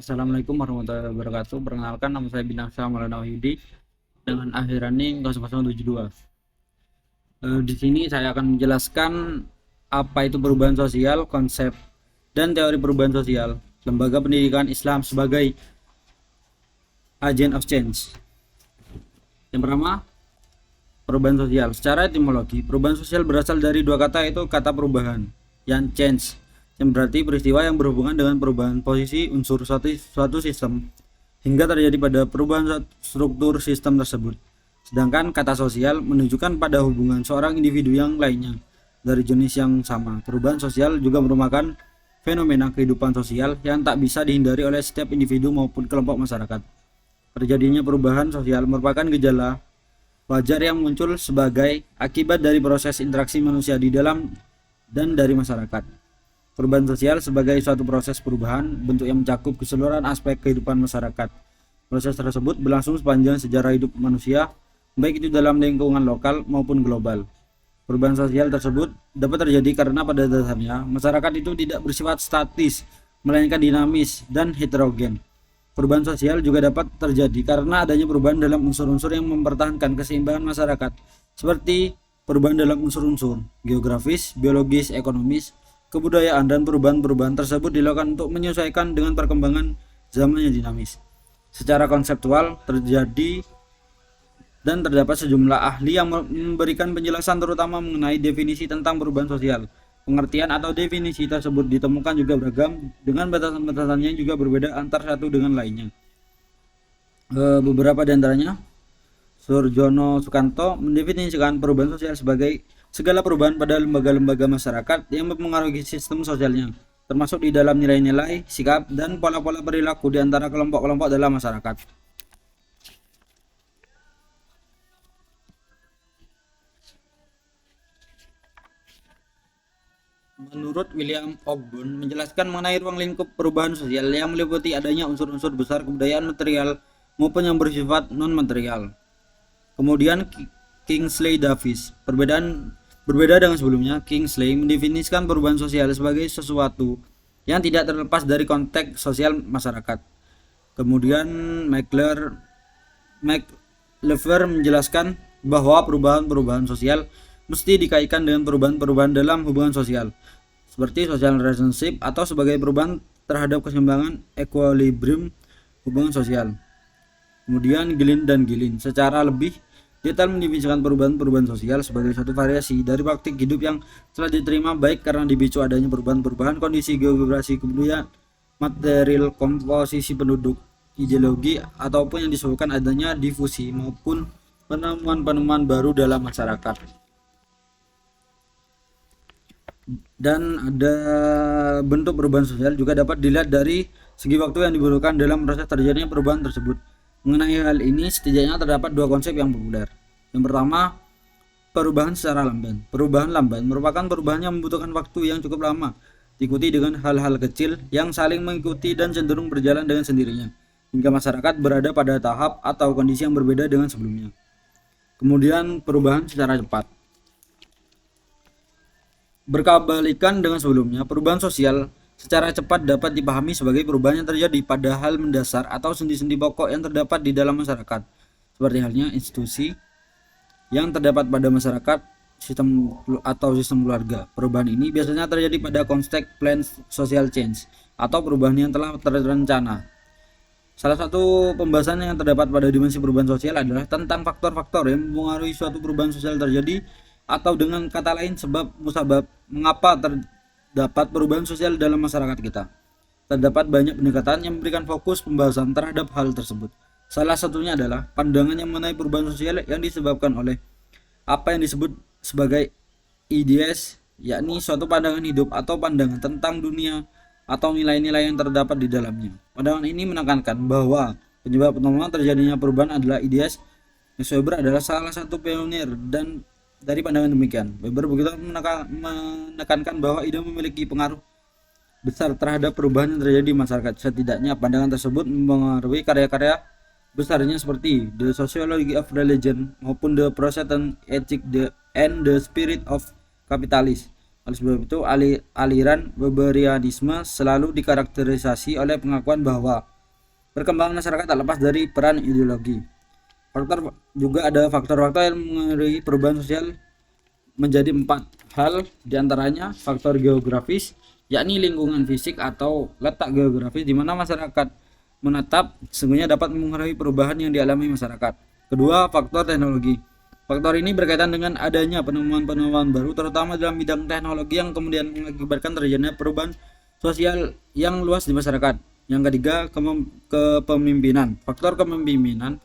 Assalamualaikum warahmatullahi wabarakatuh. Perkenalkan, nama saya Bintang Syah Maulana Wahyudi dengan akhir running 0072. Di sini saya akan menjelaskan apa itu perubahan sosial, konsep dan teori perubahan sosial, lembaga pendidikan Islam sebagai agent of change. Yang pertama, perubahan sosial. Secara etimologi, perubahan sosial berasal dari dua kata, yaitu kata perubahan yang change, yang berarti peristiwa yang berhubungan dengan perubahan posisi unsur suatu sistem hingga terjadi pada perubahan struktur sistem tersebut. Sedangkan kata sosial menunjukkan pada hubungan seorang individu yang lainnya dari jenis yang sama. Perubahan sosial juga merupakan fenomena kehidupan sosial yang tak bisa dihindari oleh setiap individu maupun kelompok masyarakat. Terjadinya perubahan sosial merupakan gejala wajar yang muncul sebagai akibat dari proses interaksi manusia di dalam dan dari masyarakat. Perubahan sosial sebagai suatu proses perubahan bentuk yang mencakup keseluruhan aspek kehidupan masyarakat. Proses tersebut berlangsung sepanjang sejarah hidup manusia, baik itu dalam lingkungan lokal maupun global. Perubahan sosial tersebut dapat terjadi karena pada dasarnya masyarakat itu tidak bersifat statis, melainkan dinamis dan heterogen. Perubahan sosial juga dapat terjadi karena adanya perubahan dalam unsur-unsur yang mempertahankan keseimbangan masyarakat, seperti perubahan dalam unsur-unsur geografis, biologis, ekonomis, kebudayaan, dan perubahan-perubahan tersebut dilakukan untuk menyesuaikan dengan perkembangan zaman yang dinamis. Secara konseptual terjadi dan terdapat sejumlah ahli yang memberikan penjelasan terutama mengenai definisi tentang perubahan sosial. Pengertian atau definisi tersebut ditemukan juga beragam dengan batasan-batasannya juga berbeda antar satu dengan lainnya. Beberapa di antaranya, Surjono Sukanto mendefinisikan perubahan sosial sebagai segala perubahan pada lembaga-lembaga masyarakat yang mempengaruhi sistem sosialnya, termasuk di dalam nilai-nilai, sikap, dan pola-pola perilaku di antara kelompok-kelompok dalam masyarakat. Menurut William Ogden menjelaskan mengenai ruang lingkup perubahan sosial yang meliputi adanya unsur-unsur besar kebudayaan material maupun yang bersifat non-material. Kemudian Kingsley Davis, berbeda dengan sebelumnya, Kingsley mendefinisikan perubahan sosial sebagai sesuatu yang tidak terlepas dari konteks sosial masyarakat. Kemudian McLever menjelaskan bahwa perubahan-perubahan sosial mesti dikaitkan dengan perubahan-perubahan dalam hubungan sosial, seperti social relationship, atau sebagai perubahan terhadap keseimbangan equilibrium hubungan sosial. Kemudian Gilin secara lebih detail mendefinisikan perubahan-perubahan sosial sebagai suatu variasi dari praktik hidup yang telah diterima baik karena dipicu adanya perubahan-perubahan kondisi geografi, kebudayaan, material, komposisi penduduk, ideologi, ataupun yang disebabkan adanya difusi maupun penemuan-penemuan baru dalam masyarakat. Dan ada bentuk perubahan sosial juga dapat dilihat dari segi waktu yang dibutuhkan dalam proses terjadinya perubahan tersebut. Mengenai hal ini setidaknya terdapat dua konsep yang populer. Yang pertama, perubahan secara lamban. Perubahan lamban merupakan perubahan yang membutuhkan waktu yang cukup lama, diikuti dengan hal-hal kecil yang saling mengikuti dan cenderung berjalan dengan sendirinya, hingga masyarakat berada pada tahap atau kondisi yang berbeda dengan sebelumnya. Kemudian perubahan secara cepat. Berkebalikan dengan sebelumnya, perubahan sosial secara cepat dapat dipahami sebagai perubahan yang terjadi pada hal mendasar atau sendi-sendi pokok yang terdapat di dalam masyarakat, seperti halnya institusi yang terdapat pada masyarakat, sistem keluarga. Perubahan ini biasanya terjadi pada konteks plan social change atau perubahan yang telah terencana. Salah satu pembahasan yang terdapat pada dimensi perubahan sosial adalah tentang faktor-faktor yang mempengaruhi suatu perubahan sosial terjadi, atau dengan kata lain sebab musabab mengapa terdapat perubahan sosial dalam masyarakat kita. Terdapat banyak pendekatan yang memberikan fokus pembahasan terhadap hal tersebut. Salah satunya adalah pandangan yang mengenai perubahan sosial yang disebabkan oleh apa yang disebut sebagai IDS, yakni suatu pandangan hidup atau pandangan tentang dunia atau nilai-nilai yang terdapat di dalamnya. Pandangan ini menekankan bahwa penyebab utama terjadinya perubahan adalah IDS. Weber adalah salah satu pionir dan dari pandangan demikian, Weber begitu menekankan bahwa ide memiliki pengaruh besar terhadap perubahan yang terjadi di masyarakat. Setidaknya pandangan tersebut mempengaruhi karya-karya besarnya seperti The Sociology of Religion maupun The Process and Ethics and the Spirit of Capitalism. Oleh sebab itu, aliran Weberianisme selalu dikarakterisasi oleh pengakuan bahwa Perkembangan masyarakat tak lepas dari peran ideologi. Juga ada faktor-faktor yang mengaruhi perubahan sosial menjadi 4 hal, diantaranya faktor geografis, yakni lingkungan fisik atau letak geografis di mana masyarakat menetap sesungguhnya dapat mengaruhi perubahan yang dialami masyarakat. Kedua, faktor teknologi. Faktor ini berkaitan dengan adanya penemuan-penemuan baru terutama dalam bidang teknologi yang kemudian mengakibatkan terjadinya perubahan sosial yang luas di masyarakat. Yang ketiga, kepemimpinan. Faktor kepemimpinan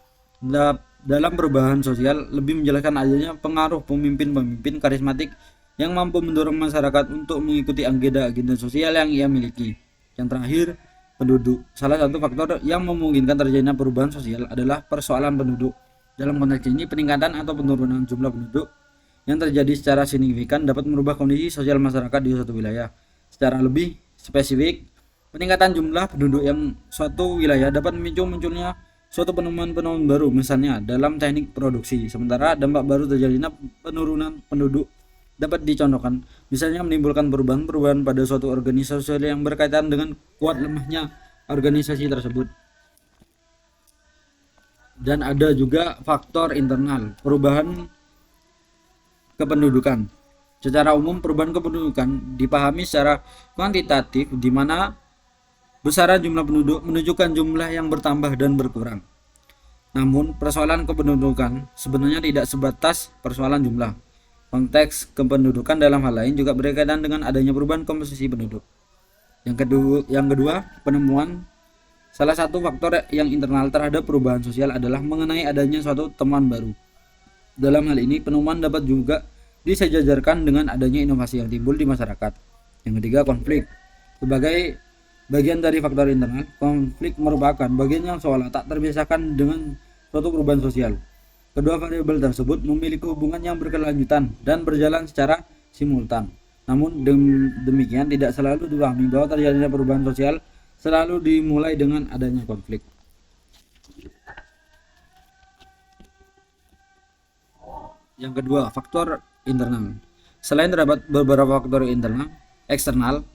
dalam perubahan sosial lebih menjelaskan adanya pengaruh pemimpin-pemimpin karismatik yang mampu mendorong masyarakat untuk mengikuti agenda-agenda sosial yang ia miliki. Yang terakhir, penduduk. Salah satu faktor yang memungkinkan terjadinya perubahan sosial adalah persoalan penduduk. Dalam konteks ini, peningkatan atau penurunan jumlah penduduk yang terjadi secara signifikan dapat merubah kondisi sosial masyarakat di suatu wilayah. Secara lebih spesifik, peningkatan jumlah penduduk yang suatu wilayah dapat memicu munculnya suatu penemuan-penemuan baru, misalnya dalam teknik produksi. Sementara dampak baru terjadinya penurunan penduduk dapat dicontohkan, misalnya menimbulkan perubahan-perubahan pada suatu organisasi sosial yang berkaitan dengan kuat lemahnya organisasi tersebut. Dan ada juga faktor internal, perubahan kependudukan. Secara umum, perubahan kependudukan dipahami secara kuantitatif, di mana besaran jumlah penduduk menunjukkan jumlah yang bertambah dan berkurang. Namun, persoalan kependudukan sebenarnya tidak sebatas persoalan jumlah. Konteks kependudukan dalam hal lain juga berkaitan dengan adanya perubahan komposisi penduduk. Yang kedua, penemuan. Salah satu faktor yang internal terhadap perubahan sosial adalah mengenai adanya suatu temuan baru. Dalam hal ini, penemuan dapat juga disejajarkan dengan adanya inovasi yang timbul di masyarakat. Yang ketiga, konflik. Sebagai bagian dari faktor internal, konflik merupakan bagian yang seolah tak terpisahkan dengan suatu perubahan sosial. Kedua variabel tersebut memiliki hubungan yang berkelanjutan dan berjalan secara simultan. Namun demikian tidak selalu dipahami bahwa terjadinya perubahan sosial selalu dimulai dengan adanya konflik. Yang kedua, faktor internal. Selain terdapat beberapa faktor eksternal.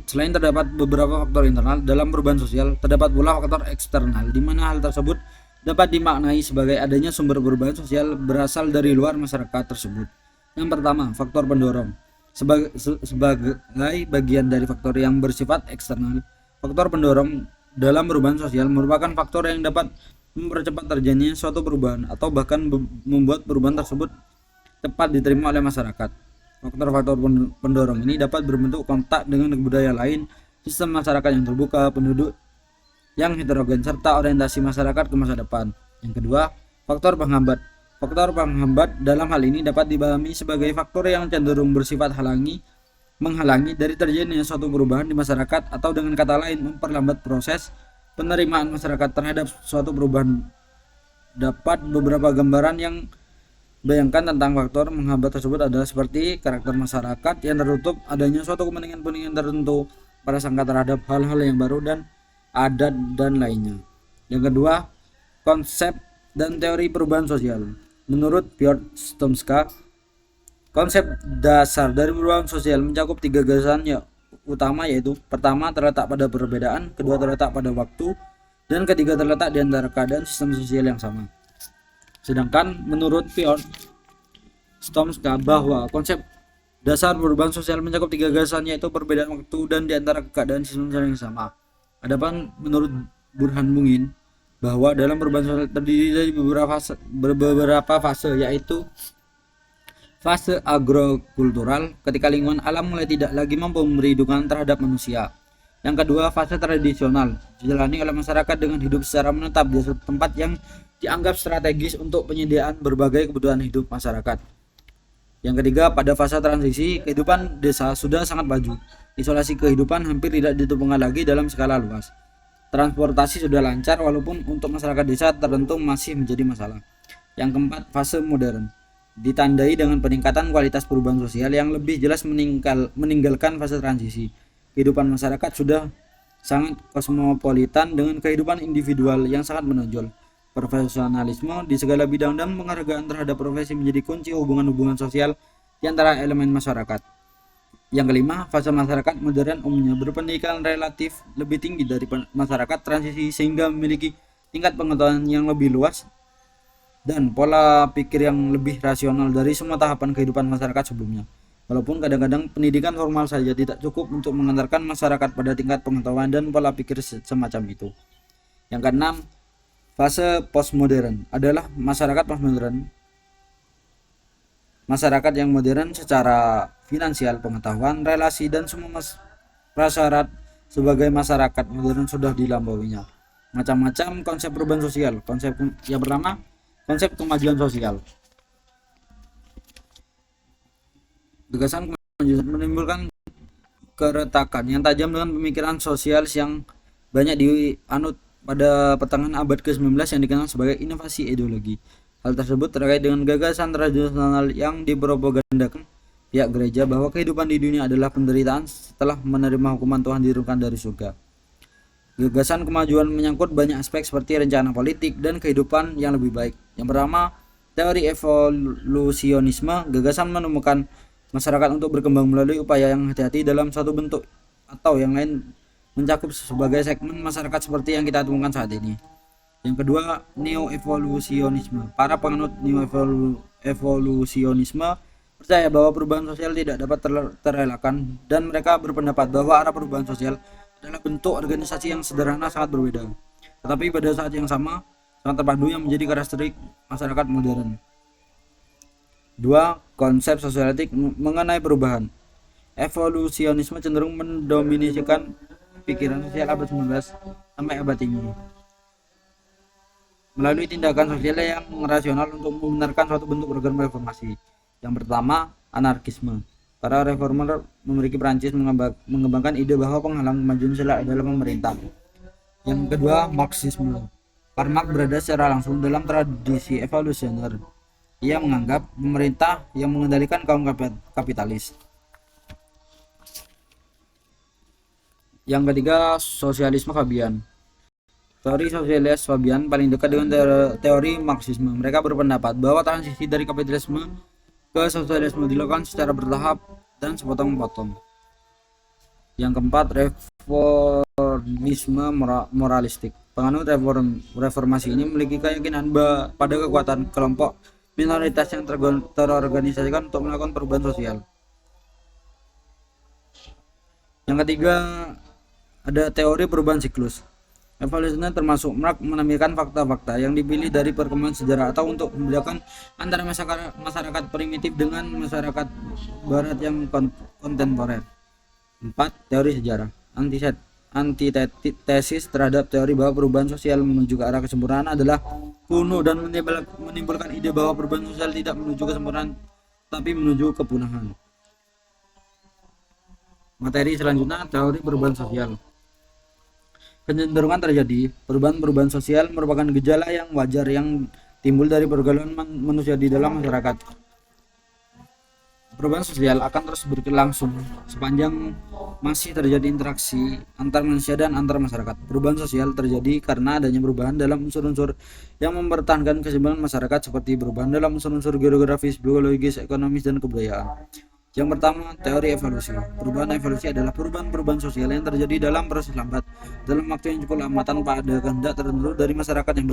Selain terdapat beberapa faktor internal dalam perubahan sosial, terdapat pula faktor eksternal, di mana hal tersebut dapat dimaknai sebagai adanya sumber perubahan sosial berasal dari luar masyarakat tersebut. Yang pertama, faktor pendorong. Sebagai bagian dari faktor yang bersifat eksternal, faktor pendorong dalam perubahan sosial merupakan faktor yang dapat mempercepat terjadinya suatu perubahan atau bahkan membuat perubahan tersebut cepat diterima oleh masyarakat. Faktor-faktor pendorong ini dapat berbentuk kontak dengan budaya lain, sistem masyarakat yang terbuka, penduduk yang heterogen, serta orientasi masyarakat ke masa depan. Yang kedua, faktor penghambat. Faktor penghambat dalam hal ini dapat dipahami sebagai faktor yang cenderung bersifat menghalangi dari terjadinya suatu perubahan di masyarakat, atau dengan kata lain memperlambat proses penerimaan masyarakat terhadap suatu perubahan. Dapat beberapa gambaran yang bayangkan tentang faktor menghambat tersebut adalah seperti karakter masyarakat yang tertutup, adanya suatu kepentingan-kepentingan tertentu, prasangka terhadap hal-hal yang baru dan adat dan lainnya. Yang kedua, konsep dan teori perubahan sosial. Menurut Piotr Stomska, konsep dasar dari perubahan sosial mencakup 3 gagasan utama, yaitu pertama terletak pada perbedaan, kedua terletak pada waktu, dan ketiga terletak di antara keadaan sistem sosial yang sama. Sedangkan menurut Piotr Stomska bahwa konsep dasar perubahan sosial mencakup 3 gagasan, yaitu perbedaan waktu dan di antara keadaan sistem sosial yang sama. Adapun menurut Burhan Mungin bahwa dalam perubahan sosial terdiri dari beberapa fase, yaitu fase agrokultural, ketika lingkungan alam mulai tidak lagi mampu memberi dukungan terhadap manusia. Yang kedua, fase tradisional, dijalani oleh masyarakat dengan hidup secara menetap di suatu tempat yang dianggap strategis untuk penyediaan berbagai kebutuhan hidup masyarakat. Yang ketiga, pada fase transisi, kehidupan desa sudah sangat maju. Isolasi kehidupan hampir tidak ditemukan lagi dalam skala luas. Transportasi sudah lancar, walaupun untuk masyarakat desa tertentu masih menjadi masalah. Yang keempat, fase modern, ditandai dengan peningkatan kualitas perubahan sosial yang lebih jelas meninggalkan fase transisi. Kehidupan masyarakat sudah sangat kosmopolitan dengan kehidupan individual yang sangat menonjol. Profesionalisme di segala bidang dan penghargaan terhadap profesi menjadi kunci hubungan-hubungan sosial di antara elemen masyarakat. Yang kelima, fase masyarakat modern umumnya berpendidikan relatif lebih tinggi dari masyarakat transisi sehingga memiliki tingkat pengetahuan yang lebih luas dan pola pikir yang lebih rasional dari semua tahapan kehidupan masyarakat sebelumnya. Walaupun kadang-kadang pendidikan formal saja tidak cukup untuk mengantarkan masyarakat pada tingkat pengetahuan dan pola pikir semacam itu. Yang keenam, fase postmodern adalah masyarakat postmodern. Masyarakat yang modern secara finansial, pengetahuan, relasi, dan semua prasyarat sebagai masyarakat modern sudah dilambawinya. Macam-macam konsep perubahan sosial. Konsep yang pertama, konsep kemajuan sosial. Gagasan kemajuan menimbulkan keretakan yang tajam dengan pemikiran sosial yang banyak dianut pada pertengahan abad ke-19 yang dikenal sebagai inovasi ideologi. Hal tersebut terkait dengan gagasan tradisional yang dipropagandakan pihak gereja bahwa kehidupan di dunia adalah penderitaan setelah menerima hukuman Tuhan diturunkan dari surga. Gagasan kemajuan menyangkut banyak aspek seperti rencana politik dan kehidupan yang lebih baik. Yang pertama, teori evolusionisme. Gagasan menemukan masyarakat untuk berkembang melalui upaya yang hati-hati dalam suatu bentuk atau yang lain mencakup sebagai segmen masyarakat seperti yang kita temukan saat ini. Yang kedua, neo-evolusionisme. Para penganut neo-evolusionisme percaya bahwa perubahan sosial tidak dapat terelakkan dan mereka berpendapat bahwa arah perubahan sosial adalah bentuk organisasi yang sederhana sangat berbeda, tetapi pada saat yang sama sangat terpadu yang menjadi karakteristik masyarakat modern. Dua, konsep sosialitik mengenai perubahan. Evolusionisme cenderung mendominasikan pikiran sosial abad 19 sampai abad ini melalui tindakan sosial yang rasional untuk membenarkan suatu bentuk program reformasi. Yang pertama, anarkisme. Para reformer memiliki Prancis mengembangkan ide bahwa penghalang kemajuan sosial adalah pemerintah. Yang kedua, Marxisme. Karl Marx berada secara langsung dalam tradisi evolusioner. Ia menganggap pemerintah yang mengendalikan kaum kapitalis. Yang ketiga, sosialisme Fabian. Teori sosialis Fabian paling dekat dengan teori Marxisme. Mereka berpendapat bahwa transisi dari kapitalisme ke sosialisme dilakukan secara bertahap dan sepotong-potong. Yang keempat, reformisme moralistik. Penganut reformasi ini memiliki keyakinan pada kekuatan kelompok minoritas yang terorganisasikan untuk melakukan perubahan sosial. Yang ketiga, ada teori perubahan siklus. Evolusioner termasuk Marx menampilkan fakta-fakta yang dipilih dari perkembangan sejarah atau untuk membedakan antara masyarakat primitif dengan masyarakat barat yang kontemporer. 4. Teori sejarah. Antitesis terhadap teori bahwa perubahan sosial menuju ke arah kesempurnaan adalah kuno dan menimbulkan ide bahwa perubahan sosial tidak menuju kesempurnaan tapi menuju kepunahan. Materi selanjutnya, teori perubahan sosial. Kecenderungan terjadi perubahan sosial merupakan gejala yang wajar yang timbul dari pergaulan manusia di dalam masyarakat. Perubahan sosial akan terus berlangsung sepanjang masih terjadi interaksi antar manusia dan antar masyarakat. Perubahan sosial terjadi karena adanya perubahan dalam unsur-unsur yang mempertahankan keseimbangan masyarakat seperti perubahan dalam unsur-unsur geografis, biologis, ekonomis, dan kebudayaan. Yang pertama, teori evolusi. Perubahan evolusi adalah perubahan sosial yang terjadi dalam proses lambat dalam waktu yang cukup lama tanpa ada kehendak tertentu dari masyarakat yang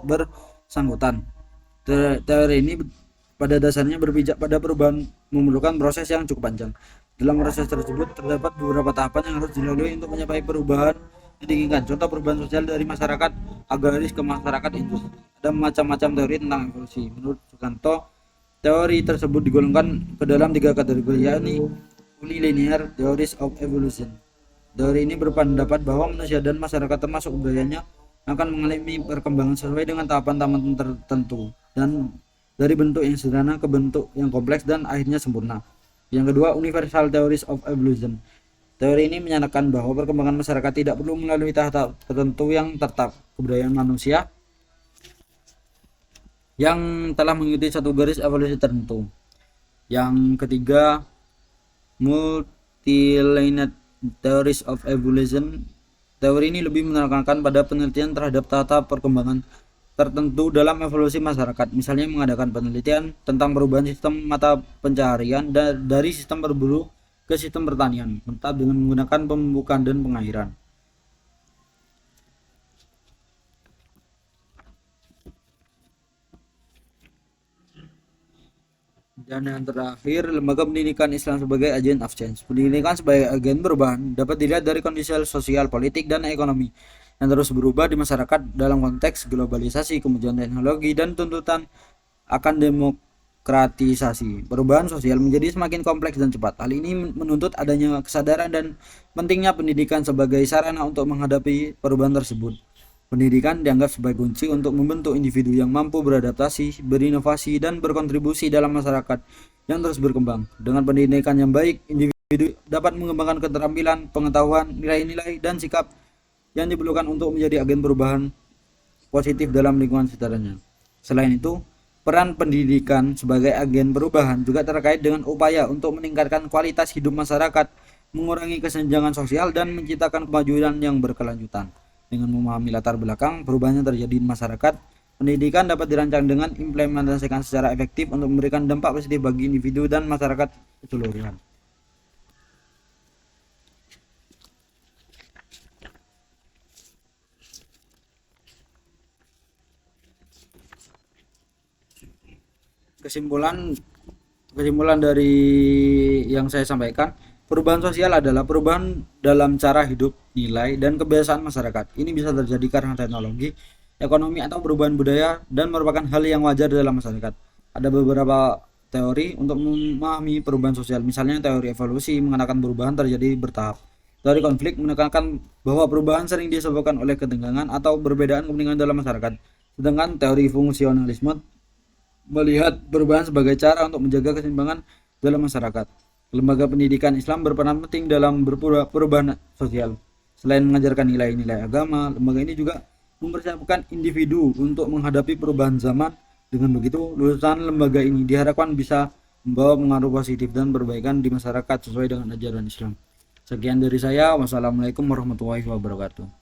bersangkutan. Teori ini pada dasarnya berpijak pada perubahan memerlukan proses yang cukup panjang. Dalam proses tersebut terdapat beberapa tahapan yang harus dilalui untuk mencapai perubahan yang diinginkan. Contoh perubahan sosial dari masyarakat agraris ke masyarakat industri. Ada macam-macam teori tentang evolusi. Menurut Sukanto, teori tersebut digolongkan ke dalam 3 kategori, yakni unilinear theories of evolution. Teori ini berpendapat bahwa manusia dan masyarakat termasuk budayanya akan mengalami perkembangan sesuai dengan tahapan-tahapan tertentu dan dari bentuk yang sederhana ke bentuk yang kompleks dan akhirnya sempurna. Yang kedua, universal theories of evolution. Teori ini menyatakan bahwa perkembangan masyarakat tidak perlu melalui tahap tertentu yang tetap. Kebudayaan manusia yang telah mengikuti satu garis evolusi tertentu. Yang ketiga, multilinear theories of evolution. Teori ini lebih menekankan pada penelitian terhadap tahap perkembangan tertentu dalam evolusi masyarakat, misalnya mengadakan penelitian tentang perubahan sistem mata pencaharian dari sistem berburu ke sistem pertanian, entah dengan menggunakan pemupukan dan pengairan. Dan yang terakhir, lembaga pendidikan Islam sebagai agent of change. Pendidikan sebagai agen perubahan dapat dilihat dari kondisi sosial, politik, dan ekonomi yang terus berubah di masyarakat dalam konteks globalisasi, kemajuan teknologi, dan tuntutan akan demokratisasi. Perubahan sosial menjadi semakin kompleks dan cepat. Hal ini menuntut adanya kesadaran dan pentingnya pendidikan sebagai sarana untuk menghadapi perubahan tersebut. Pendidikan dianggap sebagai kunci untuk membentuk individu yang mampu beradaptasi, berinovasi, dan berkontribusi dalam masyarakat yang terus berkembang. Dengan pendidikan yang baik, individu dapat mengembangkan keterampilan, pengetahuan, nilai-nilai, dan sikap yang diperlukan untuk menjadi agen perubahan positif dalam lingkungan sekitarnya. Selain itu, peran pendidikan sebagai agen perubahan juga terkait dengan upaya untuk meningkatkan kualitas hidup masyarakat, mengurangi kesenjangan sosial, dan menciptakan kemajuan yang berkelanjutan. Dengan memahami latar belakang perubahan yang terjadi di masyarakat, pendidikan dapat dirancang dengan implementasikan secara efektif untuk memberikan dampak positif bagi individu dan masyarakat keseluruhan. Kesimpulan kesimpulan dari yang saya sampaikan, perubahan sosial adalah perubahan dalam cara hidup, nilai, dan kebiasaan masyarakat. Ini bisa terjadi karena teknologi, ekonomi, atau perubahan budaya dan merupakan hal yang wajar dalam masyarakat. Ada beberapa teori untuk memahami perubahan sosial, misalnya teori evolusi mengatakan perubahan terjadi bertahap. Teori konflik menekankan bahwa perubahan sering disebabkan oleh ketegangan atau perbedaan kepentingan dalam masyarakat. Sedangkan teori fungsionalisme melihat perubahan sebagai cara untuk menjaga keseimbangan dalam masyarakat. Lembaga pendidikan Islam berperan penting dalam perubahan sosial. Selain mengajarkan nilai-nilai agama, lembaga ini juga mempersiapkan individu untuk menghadapi perubahan zaman. Dengan begitu, lulusan lembaga ini diharapkan bisa membawa pengaruh positif dan perbaikan di masyarakat sesuai dengan ajaran Islam. Sekian dari saya. Wassalamualaikum warahmatullahi wabarakatuh.